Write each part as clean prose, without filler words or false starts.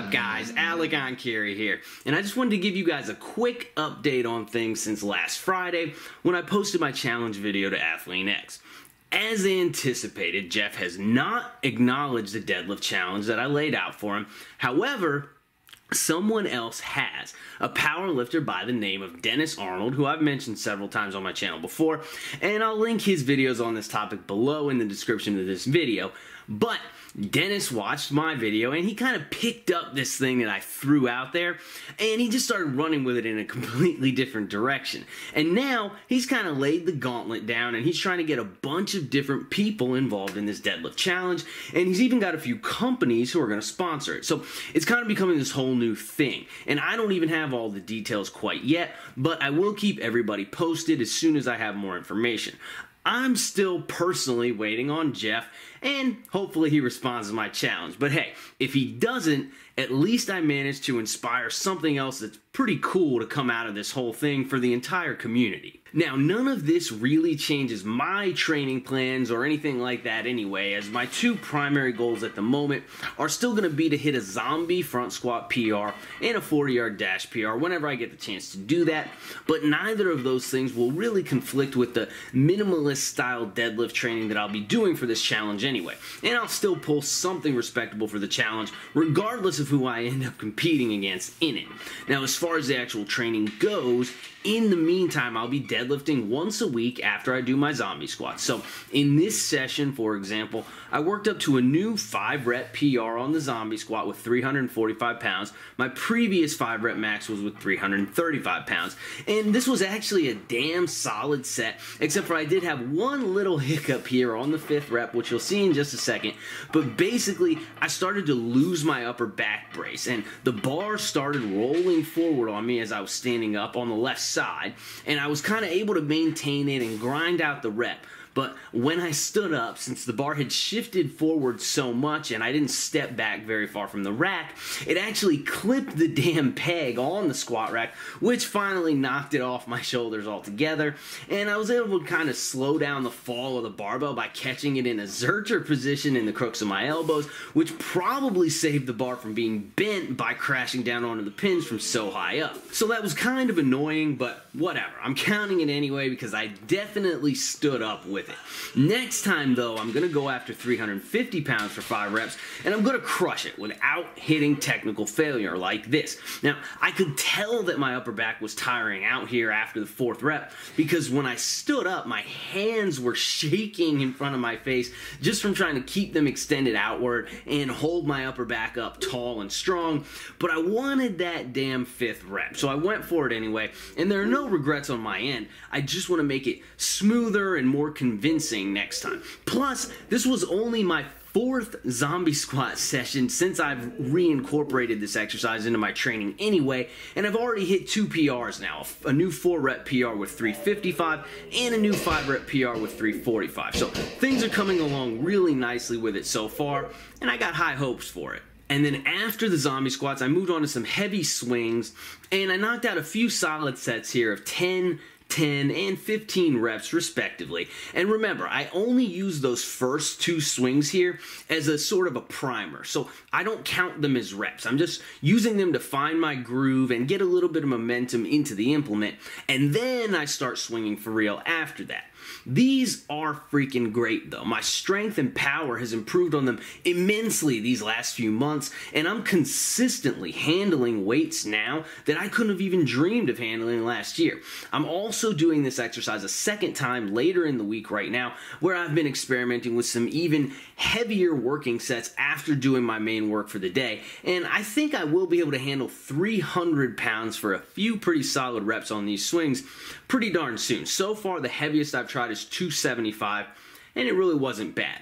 up, guys? Enkiri here, and I just wanted to give you guys a quick update on things since last Friday when I posted my challenge video to Athlean-X. As anticipated, Jeff has not acknowledged the deadlift challenge that I laid out for him. However, someone else has, a power lifter by the name of Arnold, who I've mentioned several times on my channel before, and I'll link his videos on this topic below in the description of this video. But Dennis watched my video and he kind of picked up this thing that I threw out there and he just started running with it in a completely different direction. And now he's kind of laid the gauntlet down and he's trying to get a bunch of different people involved in this deadlift challenge, and he's even got a few companies who are going to sponsor it. So it's kind of becoming this whole new thing, and I don't even have all the details quite yet, but I will keep everybody posted as soon as I have more information. I'm still personally waiting on Jeff, and hopefully he responds to my challenge. But hey, if he doesn't, at least I managed to inspire something else that's pretty cool to come out of this whole thing for the entire community. Now, none of this really changes my training plans or anything like that anyway, as my two primary goals at the moment are still going to be to hit a zombie front squat PR and a 40-yard dash PR whenever I get the chance to do that, but neither of those things will really conflict with the minimalist style deadlift training that I'll be doing for this challenge anyway, and I'll still pull something respectable for the challenge regardless of who I end up competing against in it. Now, as far as the actual training goes, in the meantime, I'll be deadlifting once a week after I do my zombie squats. So in this session, for example, I worked up to a new 5-rep PR on the zombie squat with 345 pounds. My previous 5-rep max was with 335 pounds. And this was actually a damn solid set, except for I did have one little hiccup here on the 5th rep, which you'll see in just a second. But basically, I started to lose my upper back brace, and the bar started rolling forward on me as I was standing up on the left side, and I was kind of able to maintain it and grind out the rep. But when I stood up, since the bar had shifted forward so much and I didn't step back very far from the rack, it actually clipped the damn peg on the squat rack, which finally knocked it off my shoulders altogether. And I was able to kind of slow down the fall of the barbell by catching it in a zercher position in the crooks of my elbows, which probably saved the bar from being bent by crashing down onto the pins from so high up. So that was kind of annoying, but whatever. I'm counting it anyway because I definitely stood up with it. Next time, though, I'm going to go after 350 pounds for 5 reps, and I'm going to crush it without hitting technical failure like this. Now, I could tell that my upper back was tiring out here after the 4th rep because when I stood up, my hands were shaking in front of my face just from trying to keep them extended outward and hold my upper back up tall and strong, but I wanted that damn 5th rep, so I went for it anyway, and there are no regrets on my end. I just want to make it smoother and more convincing next time. Plus, this was only my 4th zombie squat session since I've reincorporated this exercise into my training anyway, and I've already hit 2 PRs now, a new 4-rep PR with 355 and a new 5-rep PR with 345. So things are coming along really nicely with it so far, and I got high hopes for it. And then after the zombie squats, I moved on to some heavy swings, and I knocked out a few solid sets here of 10, 10, and 15 reps respectively. And remember, I only use those first 2 swings here as a sort of a primer, so I don't count them as reps. I'm just using them to find my groove and get a little bit of momentum into the implement, and then I start swinging for real after that. These are freaking great though. My strength and power has improved on them immensely these last few months, and I'm consistently handling weights now that I couldn't have even dreamed of handling last year. I'm also doing this exercise a second time later in the week right now, where I've been experimenting with some even heavier working sets after doing my main work for the day, and I think I will be able to handle 300 pounds for a few pretty solid reps on these swings pretty darn soon. So far, the heaviest I've tried is 275, and it really wasn't bad.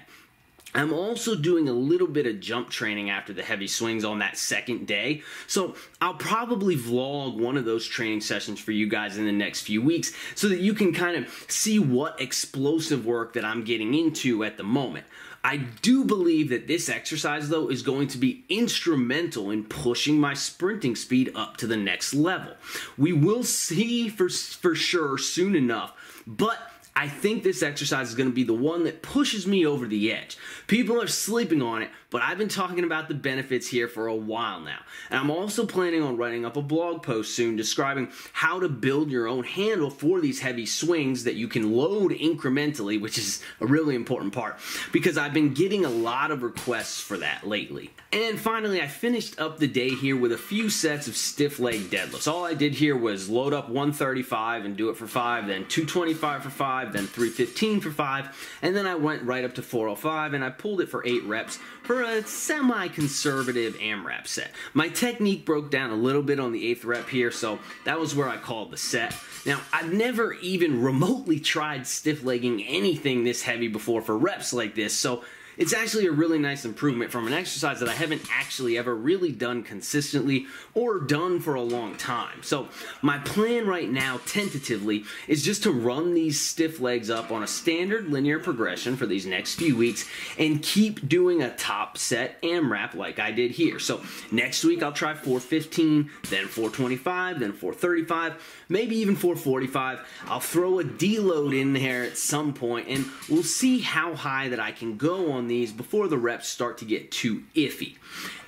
I'm also doing a little bit of jump training after the heavy swings on that second day, so I'll probably vlog one of those training sessions for you guys in the next few weeks so that you can kind of see what explosive work that I'm getting into at the moment. I do believe that this exercise, though, is going to be instrumental in pushing my sprinting speed up to the next level. We will see for sure soon enough, but I think this exercise is going to be the one that pushes me over the edge. People are sleeping on it, but I've been talking about the benefits here for a while now. And I'm also planning on writing up a blog post soon describing how to build your own handle for these heavy swings that you can load incrementally, which is a really important part because I've been getting a lot of requests for that lately. And finally, I finished up the day here with a few sets of stiff leg deadlifts. All I did here was load up 135 and do it for 5, then 225 for 5, then 315 for 5, and then I went right up to 405 and I pulled it for 8 reps for a semi-conservative AMRAP set. My technique broke down a little bit on the 8th rep here, so that was where I called the set. Now, I've never even remotely tried stiff legging anything this heavy before for reps like this, so it's actually a really nice improvement from an exercise that I haven't actually ever really done consistently or done for a long time. So my plan right now, tentatively, is just to run these stiff legs up on a standard linear progression for these next few weeks and keep doing a top set AMRAP like I did here. So next week I'll try 415, then 425, then 435, maybe even 445. I'll throw a deload in there at some point and we'll see how high that I can go on these before the reps start to get too iffy.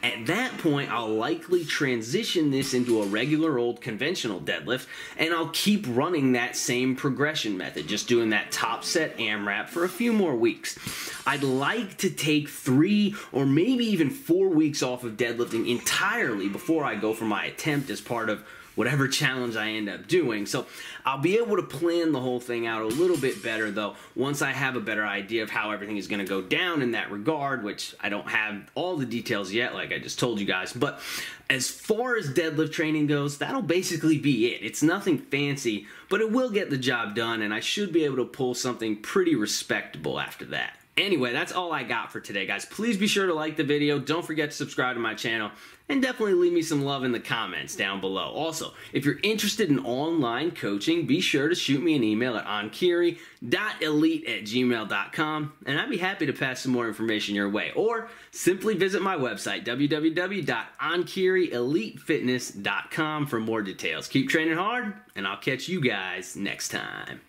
At that point, I'll likely transition this into a regular old conventional deadlift, and I'll keep running that same progression method, just doing that top set AMRAP for a few more weeks. I'd like to take 3 or maybe even 4 weeks off of deadlifting entirely before I go for my attempt as part of whatever challenge I end up doing. So I'll be able to plan the whole thing out a little bit better though once I have a better idea of how everything is going to go down in that regard, which I don't have all the details yet like I just told you guys. But as far as deadlift training goes, that'll basically be it. It's nothing fancy, but it will get the job done and I should be able to pull something pretty respectable after that. Anyway, that's all I got for today, guys. Please be sure to like the video. Don't forget to subscribe to my channel. And definitely leave me some love in the comments down below. Also, if you're interested in online coaching, be sure to shoot me an email at enkiri.elite@gmail.com. And I'd be happy to pass some more information your way. Or simply visit my website, www.enkirielitefitness.com for more details. Keep training hard, and I'll catch you guys next time.